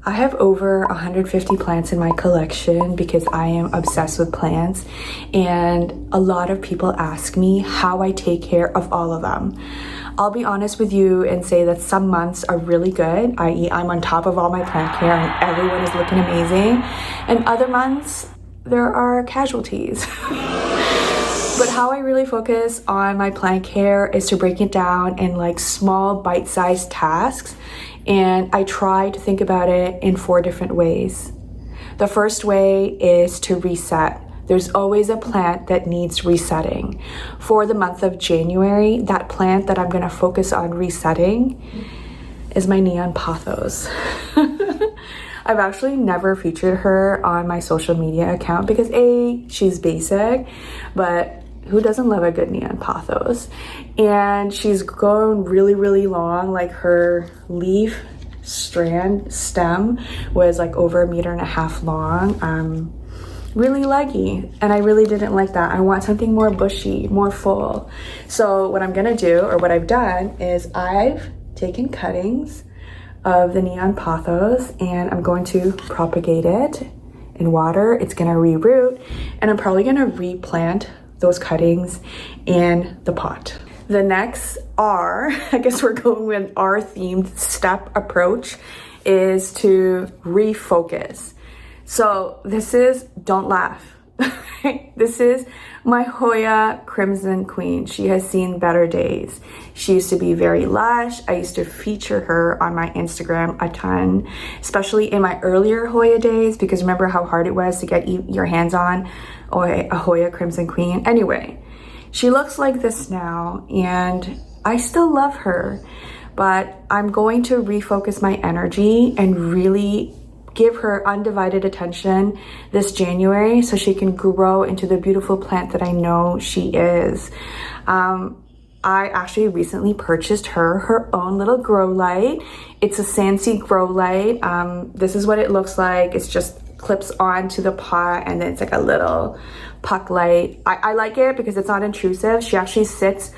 I have over 150 plants in my collection because I am obsessed with plants, and a lot of people ask me how I take care of all of them. I'll be honest with you and say that some months are really good, i.e. I'm on top of all my plant care and everyone is looking amazing, and other months there are casualties. But how I really focus on my plant care is to break it down in like small bite-sized tasks, and I try to think about it in 4 different ways. The first way is to reset. There's always a plant that needs resetting. For the month of January, that plant that I'm gonna focus on resetting is my neon pothos. I've actually never featured her on my social media account because A, she's basic, but who doesn't love a good neon pothos? And she's grown really long. Like her leaf stem was like over 1.5 meters long. Really leggy, and I really didn't like that. I want something more bushy, more full. So what I'm gonna do, or what I've done, is I've taken cuttings of the neon pothos and I'm going to propagate it in water. It's gonna reroot, and I'm probably gonna replant those cuttings in the pot. The next R, I guess we're going with R themed step approach, is to refocus. So this is, don't laugh. This is my Hoya Crimson Queen. She has seen better days. She used to be very lush. I used to feature her on my Instagram a ton, especially in my earlier Hoya days, because remember how hard it was to get your hands on a Hoya Crimson Queen. Anyway, she looks like this now, and I still love her, but I'm going to refocus my energy and really give her undivided attention this January so she can grow into the beautiful plant that I know she is. I actually recently purchased her own little grow light. It's a Sansi grow light. This is what it looks like. It's just clips onto the pot, and then it's like a little puck light. I like it because it's not intrusive. She actually sits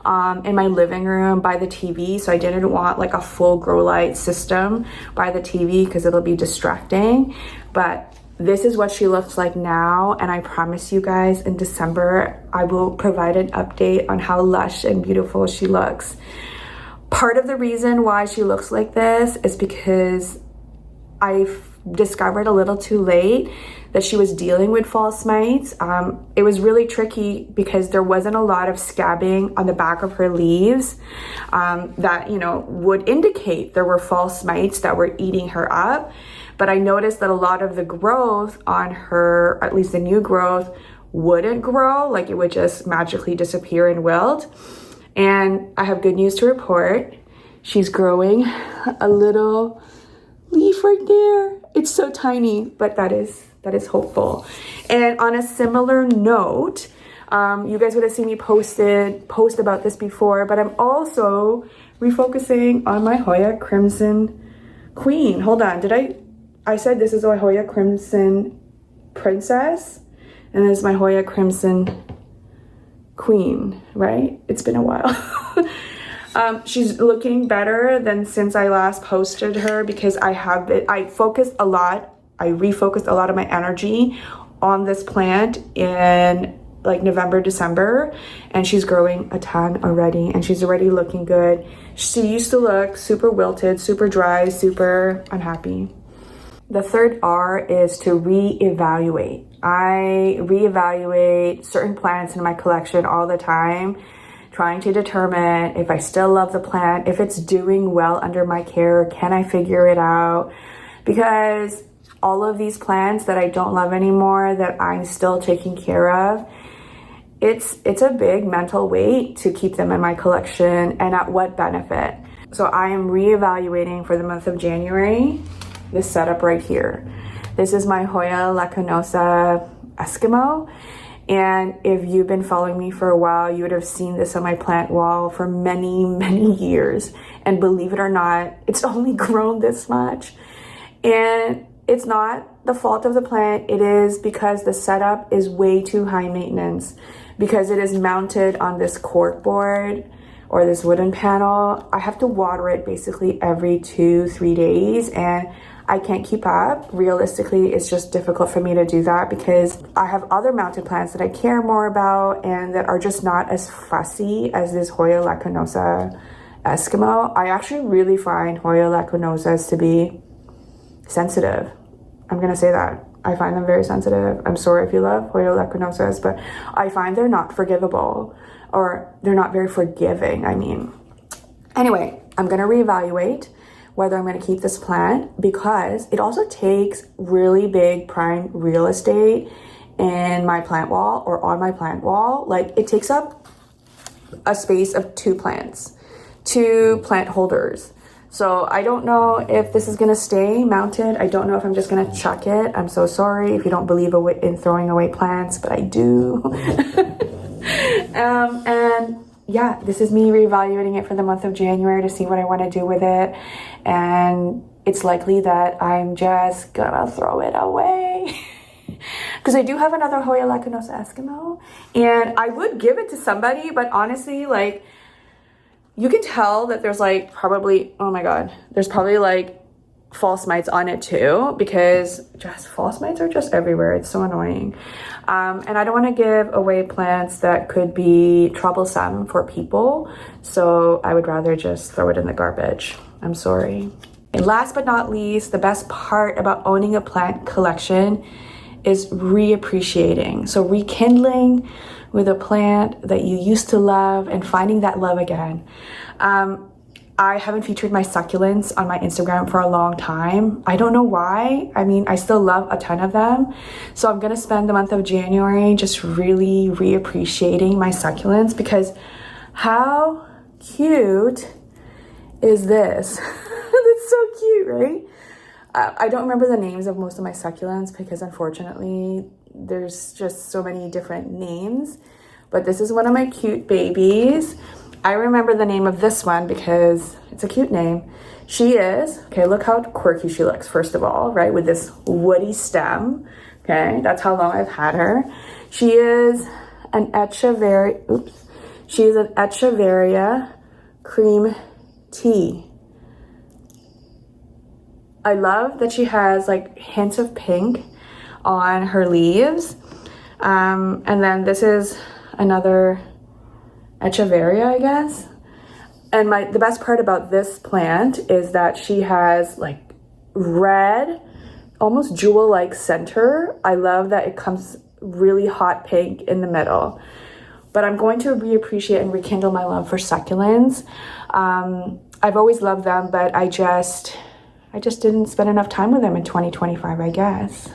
in my living room by the TV, so I didn't want like a full grow light system by the TV because it'll be distracting. But this is what she looks like now, and I promise you guys in December I will provide an update on how lush and beautiful she looks. Part of the reason why she looks like this is because I've discovered a little too late that she was dealing with false mites. It was really tricky because there wasn't a lot of scabbing on the back of her leaves that, you know, would indicate there were false mites that were eating her up. But I noticed that a lot of the growth on her, at least the new growth, wouldn't grow, like it would just magically disappear and wilt. And I have good news to report. She's growing a little leaf right there. It's so tiny, but that is hopeful. And on a similar note, you guys would have seen me post about this before, but I'm also refocusing on my Hoya Crimson Queen. Hold on, I said this is my Hoya Crimson Princess, and this is my Hoya Crimson Queen, right? It's been a while. She's looking better than since I last posted her because I refocused a lot of my energy on this plant in like November, December, and she's growing a ton already, and she's already looking good. She used to look super wilted, super dry, super unhappy. The third R is to reevaluate. I reevaluate certain plants in my collection all the time, trying to determine if I still love the plant, if it's doing well under my care, can I figure it out? Because all of these plants that I don't love anymore, that I'm still taking care of, it's a big mental weight to keep them in my collection, and at what benefit? So I am reevaluating for the month of January this setup right here. This is my Hoya Lacunosa Eskimo. And if you've been following me for a while, you would have seen this on my plant wall for many years. And believe it or not, it's only grown this much. And it's not the fault of the plant. It is because the setup is way too high maintenance, because it is mounted on this cork board or this wooden panel. I have to water it basically every 2-3 days, and I can't keep up. Realistically, it's just difficult for me to do that because I have other mountain plants that I care more about and that are just not as fussy as this Hoya lacunosa Eskimo. I actually really find Hoya lacunosas to be sensitive. I'm gonna say that. I find them very sensitive. I'm sorry if you love Hoya lacunosas, but I find they're not forgivable, or they're not very forgiving, I mean. Anyway, I'm gonna reevaluate whether I'm gonna keep this plant because it also takes really big prime real estate in my plant wall or on my plant wall. Like, it takes up a space of 2 plants, 2 plant holders. So I don't know if this is gonna stay mounted. I don't know if I'm just gonna chuck it. I'm so sorry if you don't believe in throwing away plants, but I do. And yeah, this is me reevaluating it for the month of January to see what I wanna do with it. And it's likely that I'm just gonna throw it away. Because I do have another Hoya lacunosa Eskimo, and I would give it to somebody, but honestly, like, you can tell that there's like probably, oh my God, there's probably like false mites on it too, because just false mites are just everywhere. It's so annoying. And I don't want to give away plants that could be troublesome for people. So I would rather just throw it in the garbage. I'm sorry. And last but not least, the best part about owning a plant collection is reappreciating. So rekindling with a plant that you used to love and finding that love again. I haven't featured my succulents on my Instagram for a long time. I don't know why. I mean, I still love a ton of them. So I'm gonna spend the month of January just really reappreciating my succulents, because how cute is this? That's so cute, right? I don't remember the names of most of my succulents because unfortunately there's just so many different names, but this is one of my cute babies. I remember the name of this one because it's a cute name. She is, okay, look how quirky she looks, first of all, right? With this woody stem, okay? That's how long I've had her. She is an Echeveria, she is an Echeveria cream tea. I love that she has like hints of pink on her leaves. And then this is another Echeveria, I guess. And the best part about this plant is that she has like red, almost jewel-like center. I love that it comes really hot pink in the middle. But I'm going to reappreciate and rekindle my love for succulents. I've always loved them, but I just didn't spend enough time with them in 2025, I guess.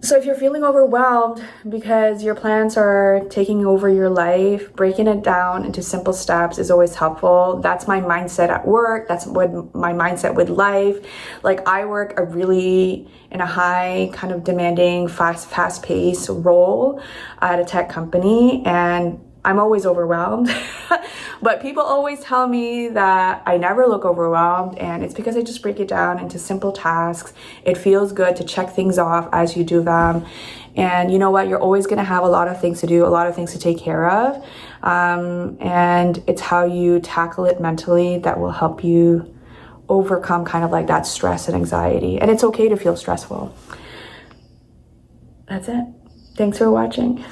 So if you're feeling overwhelmed because your plants are taking over your life, breaking it down into simple steps is always helpful. That's my mindset at work. That's what my mindset with life. Like, I work in a high kind of demanding, fast-paced role at a tech company, and I'm always overwhelmed. But people always tell me that I never look overwhelmed, and it's because I just break it down into simple tasks. It feels good to check things off as you do them. And you know what? You're always going to have a lot of things to do, a lot of things to take care of. And it's how you tackle it mentally that will help you overcome kind of like that stress and anxiety. And it's okay to feel stressful. That's it. Thanks for watching.